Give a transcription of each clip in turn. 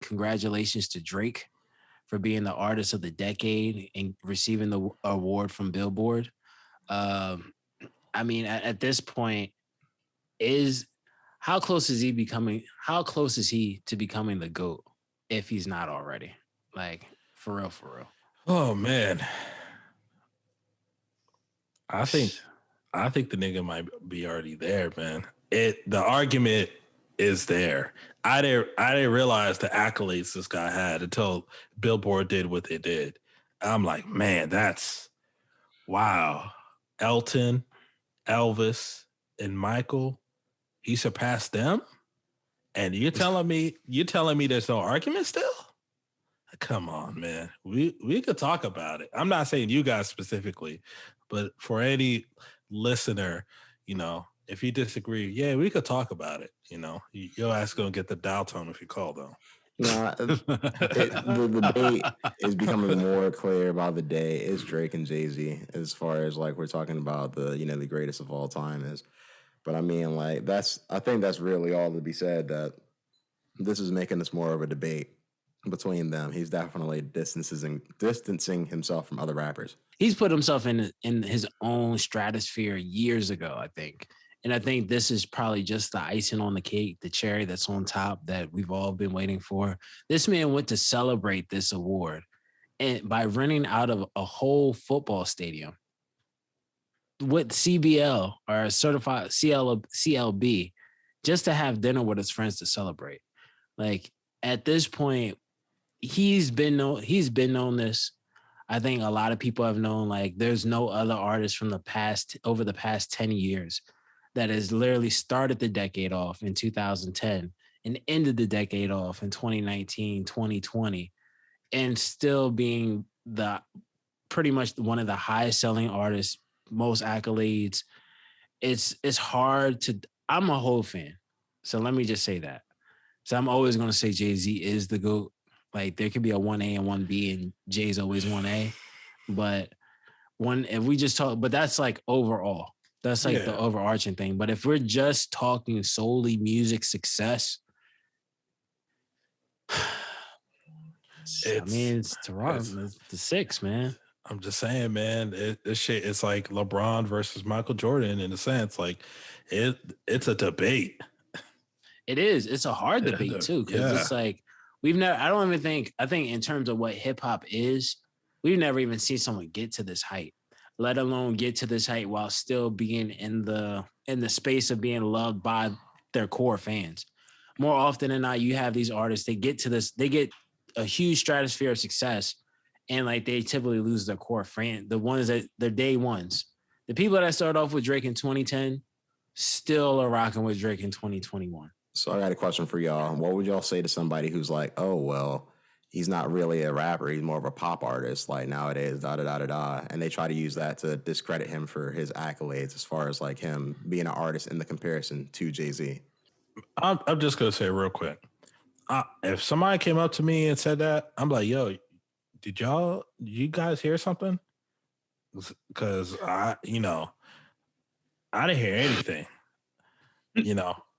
congratulations to Drake for being the artist of the decade and receiving the award from Billboard. Um, I mean, at this point, is how close is he becoming? How close is he to becoming the GOAT if he's not already? Like for real, for real. Oh man, I think I think the nigga might be already there, man. The argument is there. I didn't realize the accolades this guy had until Billboard did what they did. I'm like, man, that's wow. Elton, Elvis, and Michael, he surpassed them. And you're telling me there's no argument still? Come on, man. We could talk about it. I'm not saying you guys specifically, but for any listener, if you disagree, yeah, we could talk about it. Your ass gonna get the dial tone if you call though. The debate is becoming more clear by the day. It's Drake and Jay-Z as far as like we're talking about the greatest of all time is. But I mean, like I think that's really all to be said. That this is making this more of a debate between them. He's definitely distancing himself from other rappers. He's put himself in his own stratosphere years ago, I think. And I think this is probably just the icing on the cake, the cherry that's on top that we've all been waiting for. This man went to celebrate this award and by renting out of a whole football stadium with CBL or certified CLB just to have dinner with his friends to celebrate. Like at this point, he's been known this. I think a lot of people have known like there's no other artist from over the past 10 years that has literally started the decade off in 2010 and ended the decade off in 2019, 2020, and still being the pretty much one of the highest selling artists, most accolades. It's hard to. I'm a whole fan, so let me just say that. So I'm always going to say Jay-Z is the GOAT. Like there could be a 1A and 1B, and Jay's always 1A. But if we just talk, but that's like overall. That's like the overarching thing. But if we're just talking solely music success, it's Toronto. It's the 6, man. I'm just saying, man, this shit, it's like LeBron versus Michael Jordan in a sense. Like it's a debate. It is. It's a hard debate too. Cause it's like, I think in terms of what hip hop is, we've never even seen someone get to this height, let alone get to this height while still being in the space of being loved by their core fans. More often than not, you have these artists, they get a huge stratosphere of success and like they typically lose their core fan. The ones that they're day ones. The people that started off with Drake in 2010 still are rocking with Drake in 2021. So I got a question for y'all. What would y'all say to somebody who's like, oh, well, he's not really a rapper. He's more of a pop artist like nowadays, da-da-da-da-da. And they try to use that to discredit him for his accolades as far as like him being an artist in the comparison to Jay-Z. I'm just going to say real quick. If somebody came up to me and said that, I'm like, yo, did you guys hear something? Because I didn't hear anything.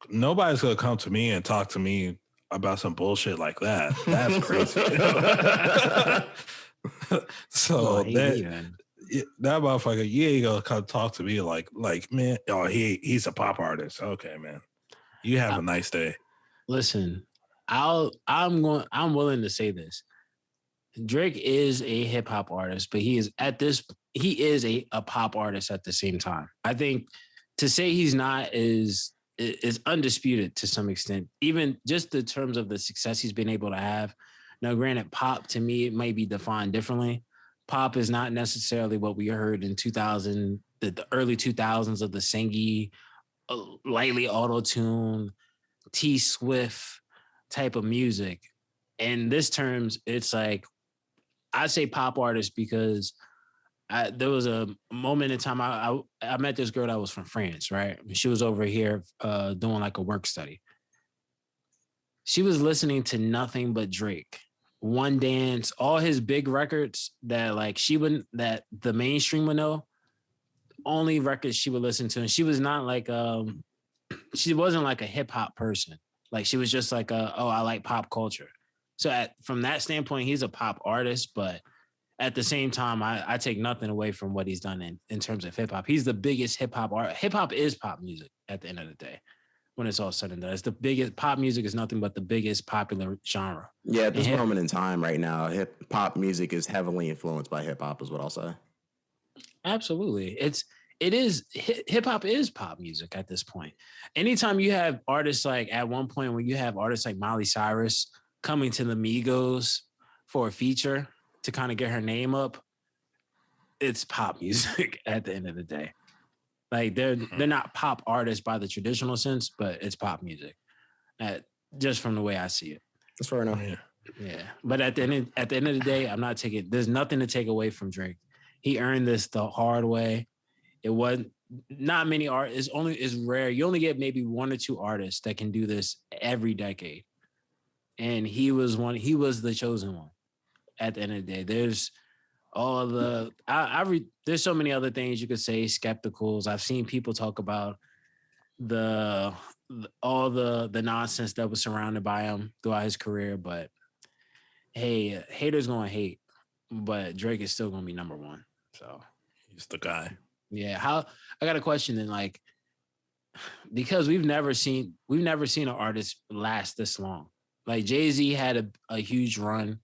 Nobody's gonna come to me and talk to me about some bullshit like that. That's crazy. So that motherfucker, you ain't gonna come talk to me like man, oh he's a pop artist. Okay, man. You have a nice day. Listen, I'm willing to say this. Drake is a hip hop artist, but he is a pop artist at the same time. I think to say he's not is undisputed to some extent, even just in terms of the success he's been able to have. Now, granted, pop to me, it might be defined differently. Pop is not necessarily what we heard in 2000, the early 2000s of the singy, lightly auto-tune, T-Swift type of music. In this terms, it's like, I say pop artist because there was a moment in time I met this girl that was from France, right? She was over here doing like a work study. She was listening to nothing but Drake, One Dance, all his big records that like that the mainstream would know. Only records she would listen to, and she was not like she wasn't like a hip hop person. Like she was just like I like pop culture. So from that standpoint, he's a pop artist, but at the same time, I take nothing away from what he's done in terms of hip hop. He's the biggest hip hop art. Hip hop is pop music at the end of the day. When it's all said and done, it's the biggest. Pop music is nothing but the biggest popular genre. Yeah, at this moment in time, right now, hip hop music is heavily influenced by hip hop, is what I'll say. Absolutely, it is hip hop is pop music at this point. Anytime you have artists like at one point when you have artists like Miley Cyrus coming to the Migos for a feature to kind of get her name up, it's pop music at the end of the day. Like they're not pop artists by the traditional sense, but it's pop music. Just from the way I see it. That's fair enough. Yeah. But at the end of the day, I'm not taking. There's nothing to take away from Drake. He earned this the hard way. It wasn't not many artists. It's rare. You only get maybe one or two artists that can do this every decade. And he was one. He was the chosen one. At the end of the day, there's all the there's so many other things you could say. Skepticals. I've seen people talk about all the nonsense that was surrounded by him throughout his career. But hey, haters gonna hate, but Drake is still gonna be number one. So he's the guy. Yeah. I got a question then, like, because we've never seen an artist last this long. Like Jay-Z had a huge run,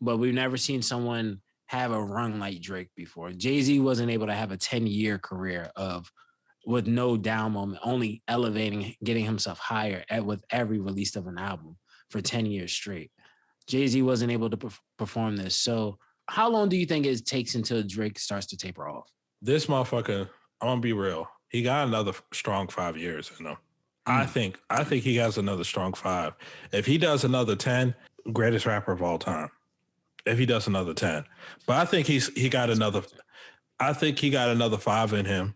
but we've never seen someone have a run like Drake before. Jay-Z wasn't able to have a 10-year career with no down moment, only elevating, getting himself higher with every release of an album for 10 years straight. Jay-Z wasn't able to perform this. So how long do you think it takes until Drake starts to taper off? This motherfucker, I'm gonna be real. He got another strong 5 years, you know. I think he has another strong 5. If he does another 10, greatest rapper of all time. If he does another 10. But I think he got another 5 in him.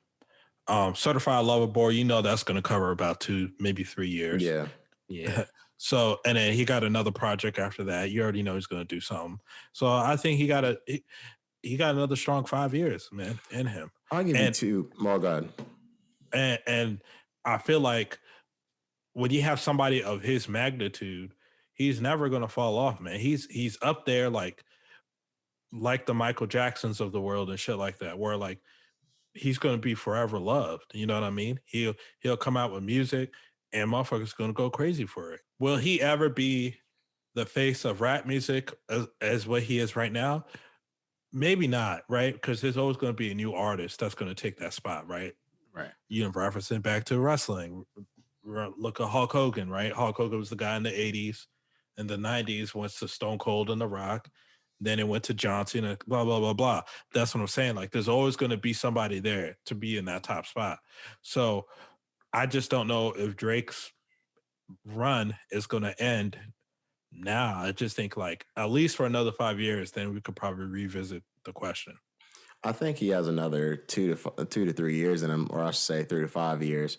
Certified Lover Boy, you know that's gonna cover about 2, maybe 3 years. Yeah. So, and then he got another project after that. You already know he's gonna do something. So I think he got another strong 5 years, man, in him. I'll give you 2. Oh God. And I feel like when you have somebody of his magnitude, he's never gonna fall off, man. He's up there like the Michael Jacksons of the world and shit like that, where like he's gonna be forever loved. You know what I mean? He'll come out with music and motherfuckers gonna go crazy for it. Will he ever be the face of rap music as what he is right now? Maybe not, right? Because there's always going to be a new artist that's going to take that spot, right? Right. You know, referencing back to wrestling. Look at Hulk Hogan, right? Hulk Hogan was the guy in the 80s. In the 90s, went to Stone Cold and The Rock. Then it went to Johnson and blah, blah, blah, blah. That's what I'm saying. Like, there's always going to be somebody there to be in that top spot. So I just don't know if Drake's run is going to end now. I just think like at least for another 5 years, then we could probably revisit the question. I think he has another 2 to 3 years in him, or I should say 3 to 5 years,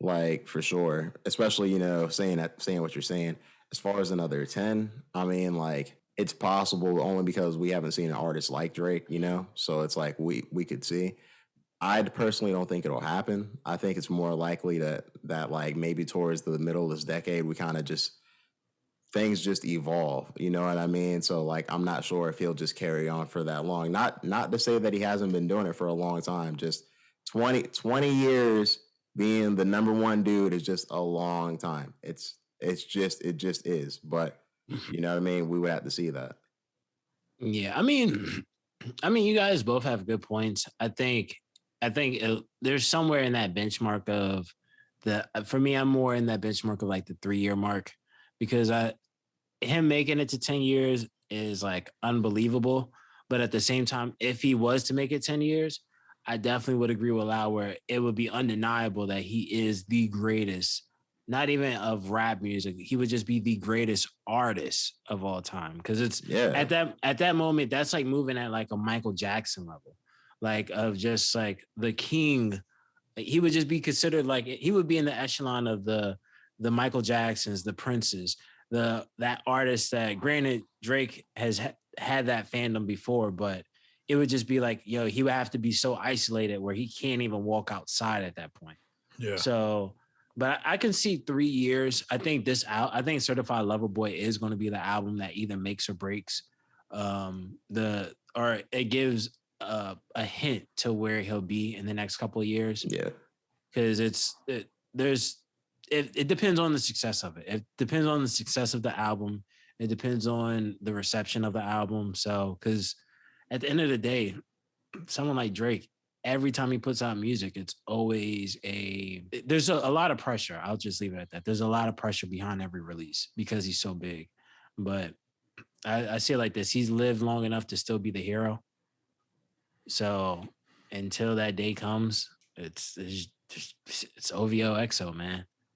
like for sure. Especially, you know, saying what you're saying. As far as another 10, I mean, like it's possible only because we haven't seen an artist like Drake, you know. So it's like we could see. I personally don't think it'll happen. I think it's more likely that like maybe towards the middle of this decade, we kind of just things just evolve, you know what I mean? So like, I'm not sure if he'll just carry on for that long. Not to say that he hasn't been doing it for a long time. Just 20 years being the number one dude is just a long time. It just is. But you know what I mean? We would have to see that. Yeah, I mean, you guys both have good points. I think there's somewhere in that benchmark of for me, I'm more in that benchmark of like the 3-year mark, because him making it to 10 years is like unbelievable. But at the same time, if he was to make it 10 years, I definitely would agree with Lau where it would be undeniable that he is the greatest, not even of rap music. He would just be the greatest artist of all time. Cause it's at that moment, that's like moving at like a Michael Jackson level, like of just like the king. He would just be considered like, he would be in the echelon of the Michael Jacksons, the Princes, that artist that, granted, Drake has had that fandom before, but it would just be like, yo, he would have to be so isolated where he can't even walk outside at that point. Yeah. So But I can see 3 years. I think I think Certified Lover Boy is going to be the album that either makes or breaks or it gives a hint to where he'll be in the next couple of years. Yeah. Because it depends on the success of it. It depends on the success of the album. It depends on the reception of the album. So, because at the end of the day, someone like Drake, every time he puts out music, it's always there's a lot of pressure. I'll just leave it at that. There's a lot of pressure behind every release because he's so big. But I see it like this. He's lived long enough to still be the hero. So until that day comes, it's OVO XO, man.